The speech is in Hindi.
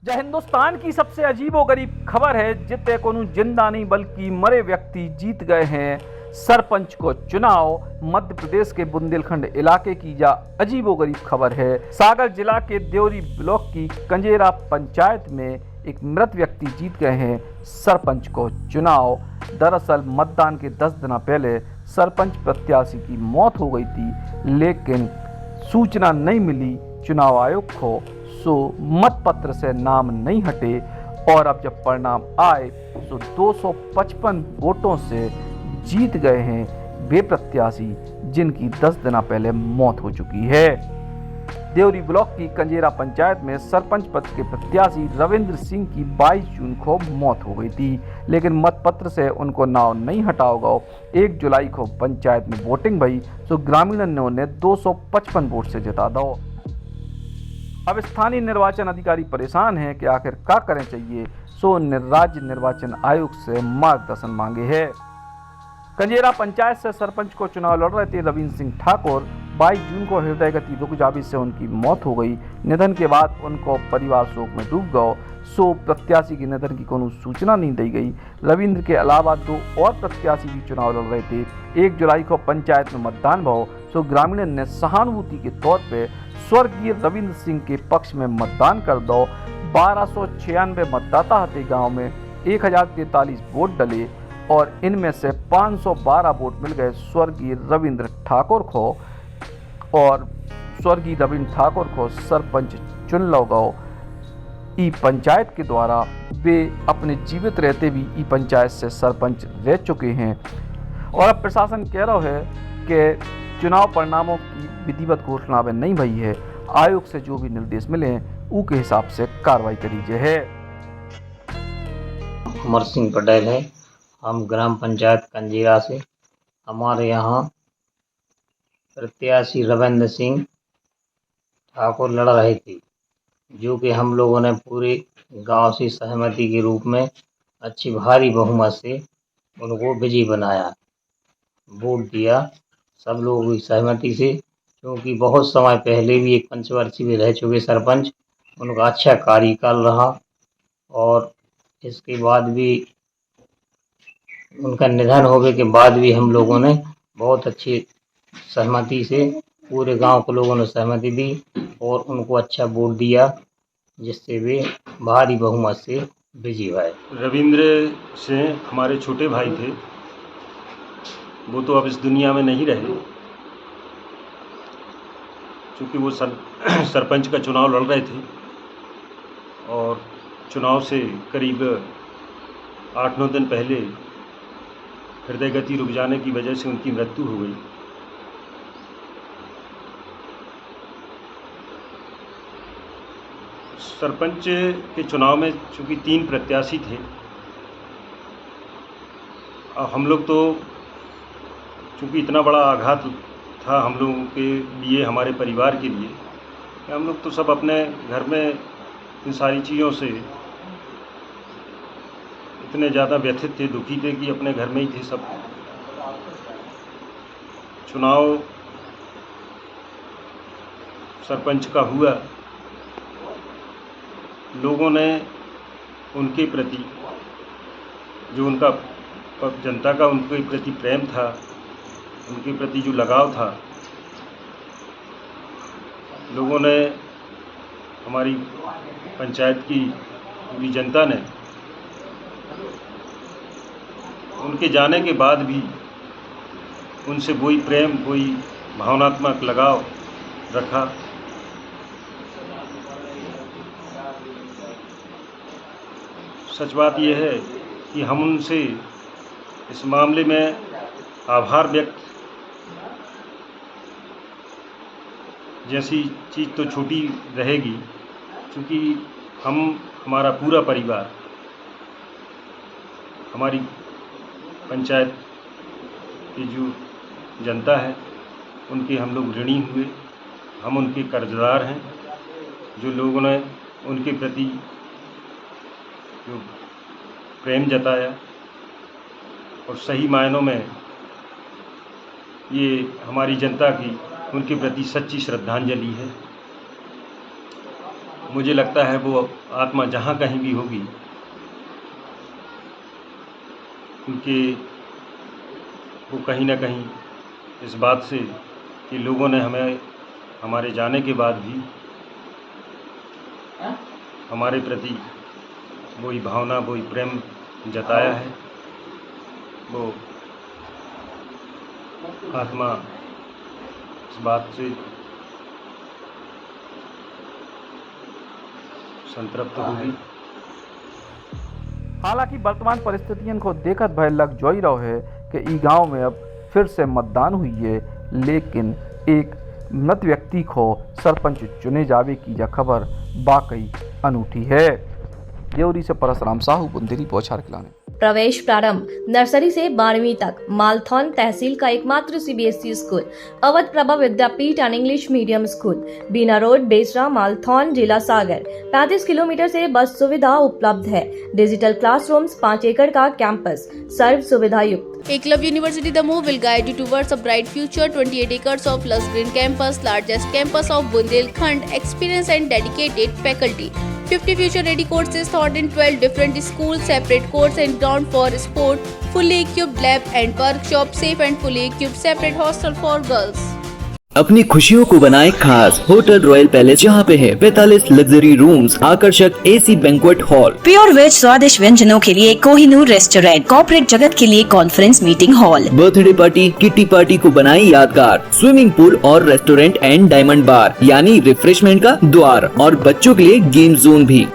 जो हिंदुस्तान की सबसे अजीबोगरीब खबर है, जिते कोनू जिंदा नहीं बल्कि मरे व्यक्ति जीत गए हैं सरपंच को चुनाव। मध्य प्रदेश के बुंदेलखंड इलाके की यह अजीबोगरीब खबर है। सागर जिला के देवरी ब्लॉक की कंजेरा पंचायत में एक मृत व्यक्ति जीत गए हैं सरपंच को चुनाव। दरअसल मतदान के 10 दिन पहले सरपंच प्रत्याशी की मौत हो गई थी, लेकिन सूचना नहीं मिली चुनाव आयोग को, सो मतपत्र से नाम नहीं हटे। और अब जब परिणाम आए तो 255 वोटों से जीत गए हैं वे प्रत्याशी जिनकी 10 दिन पहले मौत हो चुकी है। देवरी ब्लॉक की कंजेरा पंचायत में सरपंच पद के प्रत्याशी रविंद्र सिंह की 22 जून को मौत हो गई थी, लेकिन मतपत्र से उनको नाम नहीं हटा होगा। 1 जुलाई को पंचायत में वोटिंग भई तो ग्रामीणों ने 255 वोट से जिता दो। अब स्थानीय निर्वाचन अधिकारी परेशान हैं कि आखिर क्या करें चाहिए, सो राज्य निर्वाचन आयोग से मार्गदर्शन मांगे है। कंजेरा पंचायत से सरपंच को चुनाव लड़ रहे थे रविंद्र सिंह ठाकुर। 22 जून को हृदय गति रुक जाने से उनकी मौत हो गई। निधन के बाद उनको परिवार शोक में डूब गया। सो प्रत्याशी के निधन की कोई सूचना नहीं दी गई। रविंद्र के अलावा 2 और प्रत्याशी भी चुनाव लड़ रहे थे। 1 जुलाई को पंचायत में मतदान भाव, सो ग्रामीणों ने सहानुभूति के तौर पे स्वर्गीय रविंद्र सिंह के पक्ष में मतदान कर दो। 1296 मतदाता थे गांव में, 1043 वोट डले और इनमें से 512 वोट मिल गए स्वर्गीय रविंद्र ठाकुर को, और स्वर्गीय रविंद्र ठाकुर को सरपंच चुन लो गो। ई पंचायत के द्वारा वे अपने जीवित रहते भी ई पंचायत से सरपंच रह चुके हैं। और अब प्रशासन कह रहा है कि चुनाव परिणामों की विधिवत घोषणा अब नहीं भई है। आयोग से जो भी निर्देश मिले हैं उसके हिसाब से कार्रवाई करी जाए। अमर सिंह पटेल है, हम ग्राम पंचायत कंजीरा से। हमारे यहाँ प्रत्याशी रविंद्र सिंह ठाकुर लड़ रहे थे, जो कि हम लोगों ने पूरे गांव से सहमति के रूप में अच्छी भारी बहुमत से उनको विजयी बनाया, वोट दिया सब लोगों की सहमति से। क्योंकि बहुत समय पहले भी एक पंचवर्षीय भी रह चुके सरपंच, उनका अच्छा कार्यकाल रहा और इसके बाद भी उनका निधन होने के बाद भी हम लोगों ने बहुत अच्छी सहमति से, पूरे गांव के लोगों ने सहमति दी और उनको अच्छा वोट दिया, जिससे वे भारी बहुमत से विजयी हुए। रविंद्र सिंह हमारे छोटे भाई थे, वो तो अब इस दुनिया में नहीं रहे, क्योंकि वो सरपंच का चुनाव लड़ रहे थे और चुनाव से करीब 8-9 दिन पहले हृदय गति रुक जाने की वजह से उनकी मृत्यु हो गई। सरपंच के चुनाव में चूँकि 3 प्रत्याशी थे, हम लोग तो चूँकि इतना बड़ा आघात था हम लोगों के लिए, हमारे परिवार के लिए, कि हम लोग तो सब अपने घर में इन सारी चीज़ों से इतने ज़्यादा व्यथित थे, दुखी थे कि अपने घर में ही थे सब। चुनाव सरपंच का हुआ, लोगों ने उनके प्रति जो उनका जनता का उनके प्रति प्रेम था, उनके प्रति जो लगाव था, लोगों ने, हमारी पंचायत की पूरी जनता ने उनके जाने के बाद भी उनसे वही प्रेम, वही भावनात्मक लगाव रखा। सच बात यह है कि हम उनसे इस मामले में आभार व्यक्त, जैसी चीज़ तो छोटी रहेगी, क्योंकि हमारा पूरा परिवार, हमारी पंचायत की जो जनता है उनके हम लोग ऋणी हुए, हम उनके कर्जदार हैं। जो लोगों ने उनके प्रति जो प्रेम जताया और सही मायनों में ये हमारी जनता की उनके प्रति सच्ची श्रद्धांजलि है। मुझे लगता है वो आत्मा जहाँ कहीं भी होगी, क्योंकि वो कहीं ना कहीं इस बात से कि लोगों ने हमें हमारे जाने के बाद भी हमारे प्रति वही भावना, वही प्रेम जताया है, वो आत्मा इस बात से संतृप्त होगी। हालांकि वर्तमान परिस्थितियों को देखत भय लग जोई रहो है कि ई गांव में अब फिर से मतदान हुई है, लेकिन एक मृत व्यक्ति को सरपंच चुने जावे की यह खबर वाकई अनूठी है। देवरी से परसराम साहू, बुंदेली बौछार खिलाने। प्रवेश प्रारंभ नर्सरी से 12वीं तक मालथौन तहसील का एकमात्र CBSE school, Awadh Prabha Vidyapeeth and English medium school, Bina road, Besra, Malthone, जिला सागर। 35 किलोमीटर से बस सुविधा उपलब्ध है। डिजिटल क्लासरूम्स, 5 एकड़ का कैंपस, सर्व सुविधा युक्त। Eklavya University, the move will guide you towards a bright future. 28 acres of lush green campus, largest campus of Bundelkhand, experienced and dedicated faculty. 50 future-ready courses taught in 12 different schools, separate course and ground for sport, fully equipped lab and workshop, safe and fully equipped separate hostel for girls. अपनी खुशियों को बनाए खास होटल रॉयल पैलेस, जहाँ पे है 45 लग्जरी रूम्स, आकर्षक AC banquet hall, pure veg स्वादिष्ट व्यंजनों के लिए कोहिनूर रेस्टोरेंट, कॉर्पोरेट जगत के लिए conference meeting hall, birthday party, kitty party को बनाई यादगार, स्विमिंग पूल और रेस्टोरेंट एंड डायमंड बार यानी रिफ्रेशमेंट का द्वार, और बच्चों के लिए गेम जोन भी।